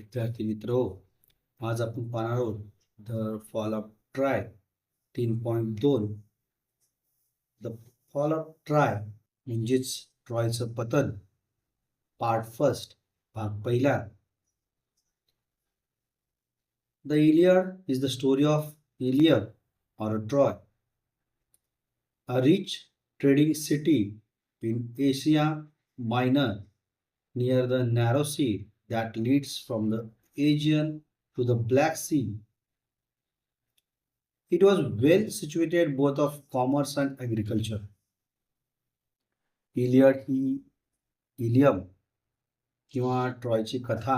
विद्यार्थी मित्र हो, आज आपण पाहणार आहोत the fall of try 3.2. The fall of try म्हणजेच ट्रॉयचं पतन, पार्ट फर्स्ट, भाग पहिला. The Iliad is the story of Iliad or Troy, a rich trading city in Asia Minor near the narrow sea that leads from the Aegean to the Black Sea. It was well situated both of commerce and agriculture. Iliad ही Ilium किंवा ट्रॉयची कथा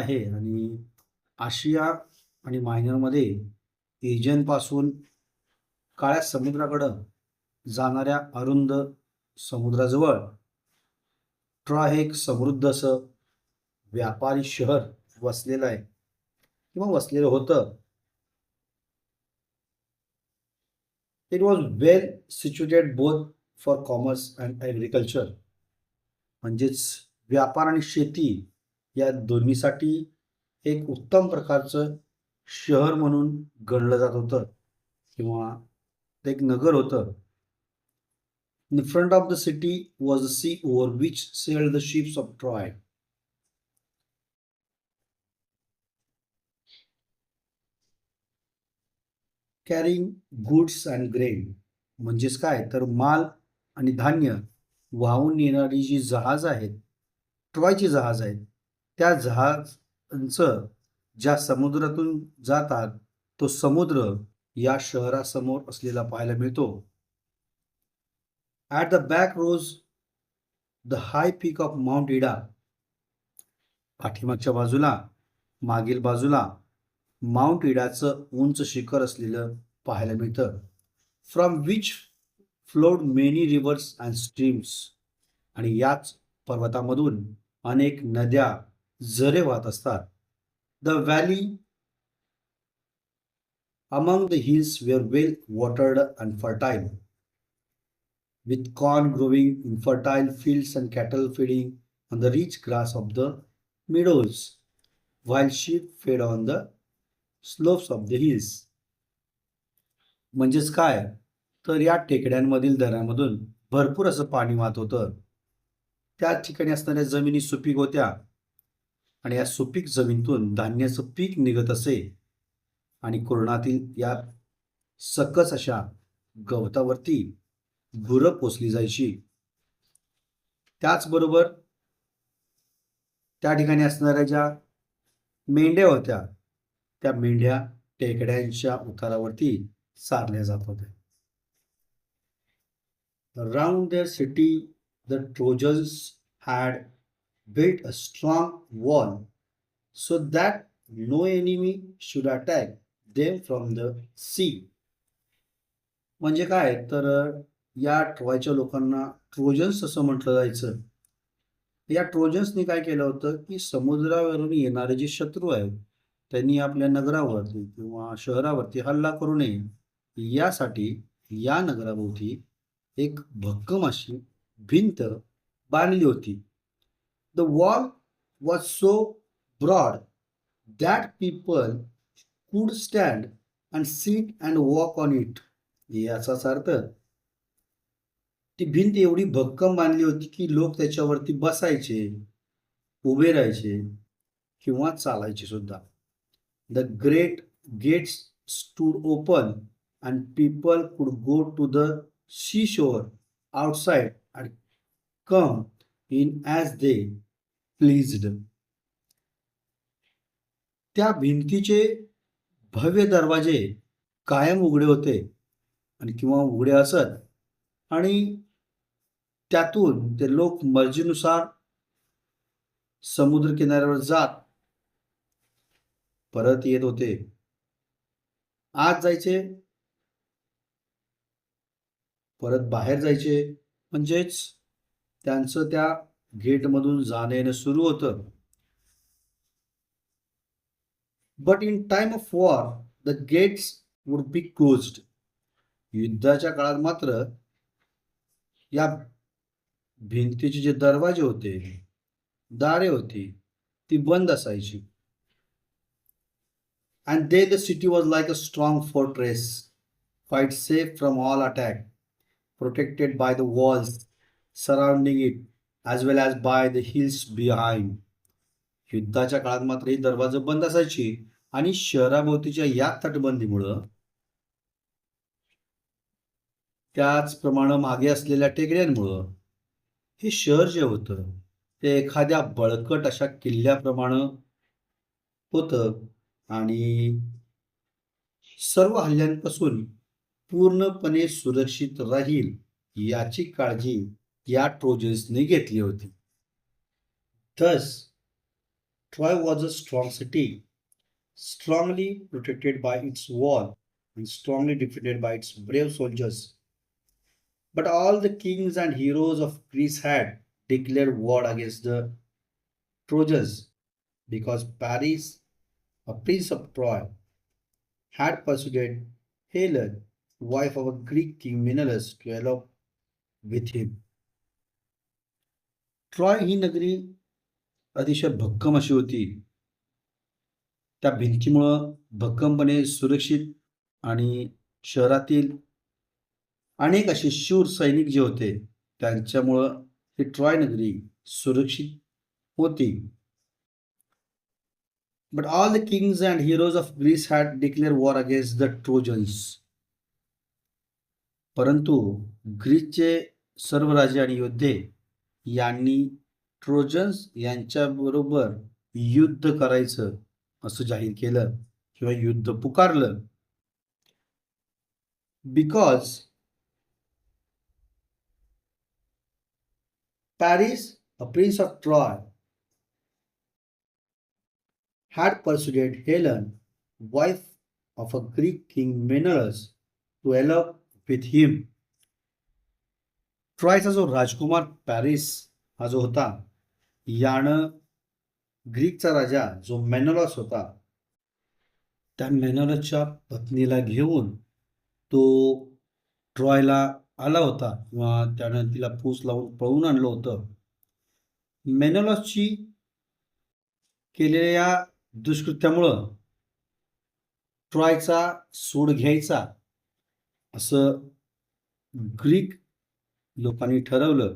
आहे आणि आशिया आणि मायनरमध्ये एजियनपासून काळ्या समुद्राकडं जाणाऱ्या अरुंद समुद्राजवळ ट्रॉय हे एक समृद्ध असं व्यापारी शहर वसलेलं आहे किंवा वसलेलं होतं. It was well situated both for commerce and agriculture, म्हणजेच व्यापार आणि शेती या दोन्हीसाठी एक उत्तम प्रकारचं शहर म्हणून गणलं जात होतं किंवा ते एक नगर होतं. In front of the city was the sea over which sailed the ships of Troy. Carrying goods and grain. म्हणजेच काय तर माल आणि धान्य वाहून येणारी जी जहाज आहेत, ट्रॉयची जहाज आहेत, त्या जहाजांचं ज्या समुद्रातून जातात तो समुद्र या शहरासमोर असलेला पाहायला मिळतो. At the back rose the high peak of Mount Ida. पाठीमागच्या बाजूला, मागील बाजूला माउंट इडाचं उंच शिखर असलेलं पाहायला मिळतं. From which flowed many rivers and streams. आणि याच पर्वतामधून अनेक नद्या, झरे वाहत असतात. The valley among the hills were well watered and fertile, with corn growing in fertile fields and cattle feeding on the rich grass of the meadows, while sheep fed on the slopes of the hills. म्हणजेच काय तर या टेकड्यांमधील दऱ्यांमधून भरपूर असं पाणी वाहत होतं. त्या ठिकाणी असणाऱ्या जमिनी सुपीक होत्या आणि या सुपीक जमिनीतून धान्याचं पीक निघत असे आणि कुरणातील या सकस अशा गवतावरती गुरं पोसली जायची. त्याचबरोबर त्या ठिकाणी असणाऱ्या ज्या मेंढ्या होत्या त्या मेंढ्या टेकड्यांच्या उतारावरती चारल्या जात होत्या. Around their city the Trojans had built a strong wall so that no enemy should attack them from the sea. म्हणजे काय तर या ट्रॉयच्या लोकांना ट्रोजन्स असं म्हटलं जायचं. या ट्रोजन्सनी काय केलं होतं की समुद्रावरून येणारे जे शत्रू आहेत त्यांनी आपल्या नगरावरती किंवा शहरावरती हल्ला करू नये यासाठी या नगराभोवती एक भक्कम अशी भिंत बांधली होती. The wall was so broad that people could stand and sit and walk on it. याचाच अर्थ ती भिंत एवढी भक्कम बांधली होती की लोक त्याच्यावरती बसायचे, उभे राहायचे किंवा चालायचे सुद्धा. The great gates stood open and people could go to the sea shore outside and come in as they pleased. त्या भिंतीचे भव्य दरवाजे कायम उघडे होते आणि किंवा उघडे असत आणि त्यातून ते लोक मर्जीनुसार समुद्र किनाऱ्यावर जात परत येत होते. आत जायचे, परत बाहेर जायचे, म्हणजेच त्यांचं त्या गेटमधून जाणं येणं सुरू होतं. But in time of war the gates would be closed. युद्धाच्या काळात मात्र या भिंतीचे जे दरवाजे होते, दारे होती ती बंद असायची. And then the city was like a strong fortress, quite safe from all attack, protected by the walls surrounding it, as well as by the hills behind. युद्धाच्या काळात मात्र ही दरवाजे बंद असायची आणि शहराभोवतीच्या या तटबंदीमुळं त्याचप्रमाणे मागे असलेल्या टेकड्यांमुळं हे शहर जे होतं ते एखाद्या बळकट अशा किल्ल्याप्रमाणे होतं आणि सर्व हल्ल्यांपासून पूर्णपणे सुरक्षित राहील याची काळजी या ट्रोजन्सने घेतली होती. Thus, Troy was a strong city, strongly protected by its wall and strongly defended by its brave soldiers. But all the kings and heroes of Greece had declared war against the Trojans because Paris, a prince of Troy, had persuaded Helen, wife of a Greek king Menelaus, to elope with him. Troy ही नगरी अतिशय भक्कम अशी होती. त्या भिंतीमुळं भक्कमपणे सुरक्षित आणि शहरातील अनेक असे शूर सैनिक जे होते त्यांच्यामुळं ही ट्रॉय नगरी सुरक्षित होती. But all the kings and heroes of Greece had declared war against the Trojans. परंतु ग्रीसचे सर्व राजे आणि योद्धे यांनी ट्रोजन्स यांच्याबरोबर युद्ध करायचं असं जाहीर केलं किंवा युद्ध पुकारलं. Because Paris, a prince of Troy, had persuaded Helen, wife of a Greek king Menelaus, to elope with him. ट्रॉयचा जो राजकुमार पॅरिस हा जो होता यानं ग्रीकचा राजा जो मेनोलॉस होता त्या मेनोलसच्या पत्नीला घेऊन तो ट्रॉयला आला होता किंवा त्यानं तिला फूस लावून पळवून आणलं होतं. मेनोलसची केलेल्या दुष्कृत्यामुळं ट्रॉयचा सूड घ्यायचा असं ग्रीक लोकांनी ठरवलं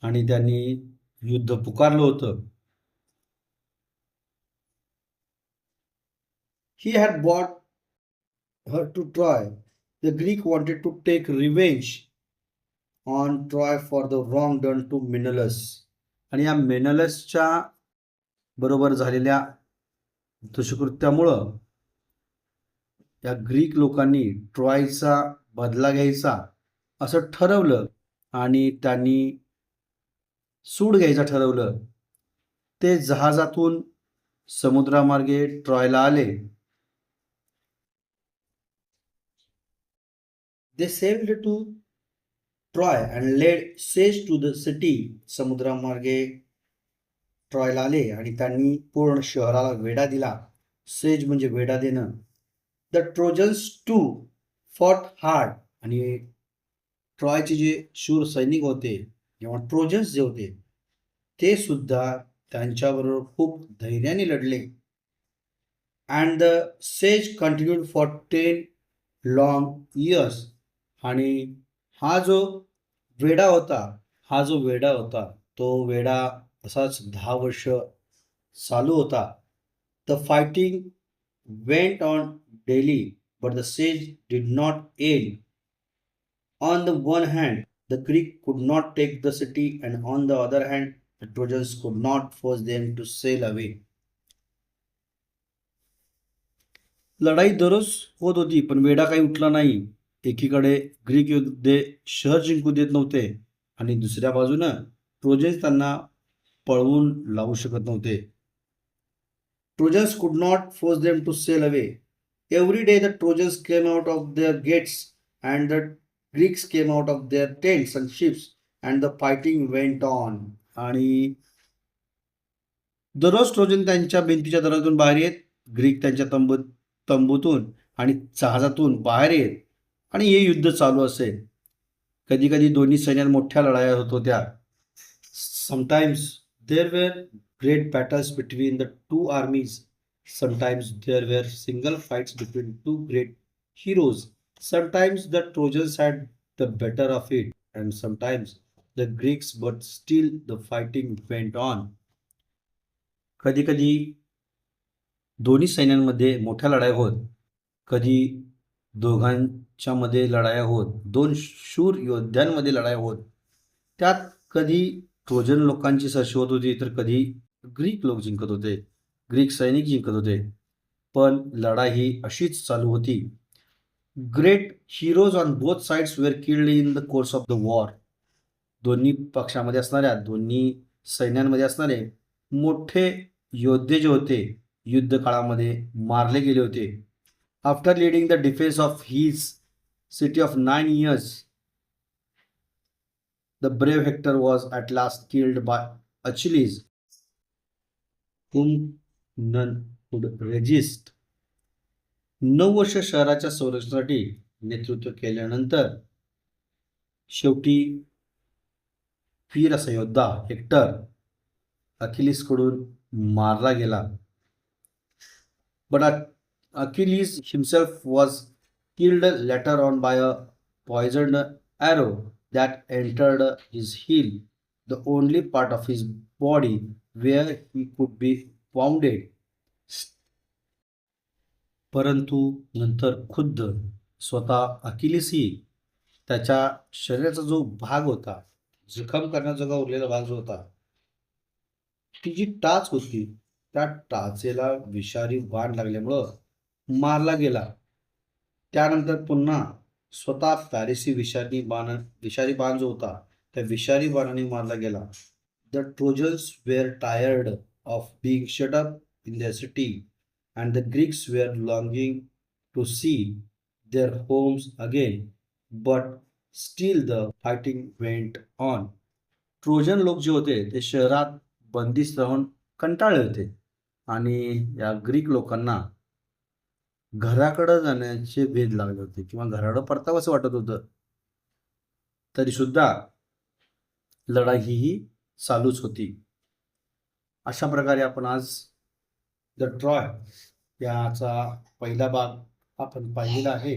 आणि त्यांनी युद्ध पुकारलं होतं. He had brought her to Troy. The Greek wanted to take revenge on Troy for the wrong done to Menelaus. आणि या मेनलसच्या बरोबर झालेल्या दुष्कृत्यामुळं या ग्रीक लोकांनी ट्रॉयचा बदला घ्यायचा असं ठरवलं आणि त्यांनी सूड घ्यायचं ठरवलं. ते जहाजातून समुद्रामार्गे ट्रॉयला आले. They sailed to Troy and laid siege to the city. समुद्रामार्गे ट्रॉयला आले आणि त्यांनी पूर्ण शहराला वेढा दिला. सेज म्हणजे वेढा देणं. The Trojans too fought hard आणि ट्रॉयचे जे शूर सैनिक होते किंवा ट्रोजन्स जे होते ते सुद्धा त्यांच्याबरोबर खूप धैर्याने लढले. And the sage continued for 10 long years. आणि हा जो वेढा होता तो वेढा असाच 10 वर्ष चालू होता. The fighting went on daily but the siege did not end. On the one hand the Greek could not take the city and on the other hand the Trojans could not force them to sail away. लढाई दररोज होत होती पण वेढा काही उठला नाही. एकीकडे ग्रीक योद्धे शहर जिंकू देत नव्हते आणि दुसऱ्या बाजूनं ट्रोजन्स त्यांना पळवून लावू शकत नव्हते. Trojans could not force them to sail away. Every day the Trojans came out of their gates and the Greeks came out of their tents and ships and the fighting went on. आणि दररोज Trojan त्यांच्या भिंतीच्या दरातून बाहेर येत, Greek त्यांच्या तंबूतून आणि जहाजातून बाहेर येत आणि हे युद्ध चालू असेल. कधी कधी दोन्ही सैन्यात मोठ्या लढाया होत होत्या. Sometimes there were great battles between the two आर्मीज Sometimes there were single fights between two great heroes. Sometimes the Trojans had the better of it, and sometimes the Greeks, but still the fighting went on. कधी कधी दोन्ही सैन्यांमध्ये मोठ्या लढाई होत, कधी दोघांच्या मध्ये लढाया होत, दोन शूर योद्ध्यांमध्ये लढाया होत. त्यात कधी ट्रोजन लोकांची सरशी होत होती, तर कधी ग्रीक लोक जिंकत होते, ग्रीक सैनिक जिंकत होते. पण लढाई ही अशीच चालू होती. Great heroes on both sides where killed in the course of the war. दोन्ही पक्षामध्ये असणाऱ्या, दोन्ही सैन्यांमध्ये असणारे मोठे योद्धे जे होते, युद्ध काळामध्ये मारले गेले होते. After leading the defence of his city of 9 years, the brave Hector was at last killed by Achilles, whom none could resist. 9 वर्ष शहराच्या संरक्षणासाठी नेतृत्व केल्यानंतर शेवटी वीर असा योद्धा हेक्टर अखिलीसकडून मारला गेला. But Achilles himself was killed later on by a poisoned arrow that entered his heel, the only part of his body where he could be wounded. परंतु नंतर खुद्द स्वतः अकिलीसही त्याच्या शरीराचा जो भाग होता, जखम करण्याचा जो उरलेला भाग जो होता, ती जी टाच होती, त्या टाचेला विषारी बाण लागल्यामुळं मारला गेला. त्यानंतर पुन्हा स्वतः पॅरिसी विषारी बाण जो होता, त्या विषारी बाणाने मारला गेला. The Trojans were tired of being shut up in their city, and the Greeks were longing to see their homes again, but still the fighting went on. Trojan लोक जे होते ते शहरात बंदिस्त राहून कंटाळले होते, आणि या ग्रीक लोकांना घराकडे जाण्याचे भेद लागले होते किंवा घराकडे परतावं असं वाटत होतं. तरी सुद्धा लढाई ही चालूच होती. अशा प्रकारे आपण आज द ट्रॉय याचा पहिला भाग आपण पाहिलेला आहे.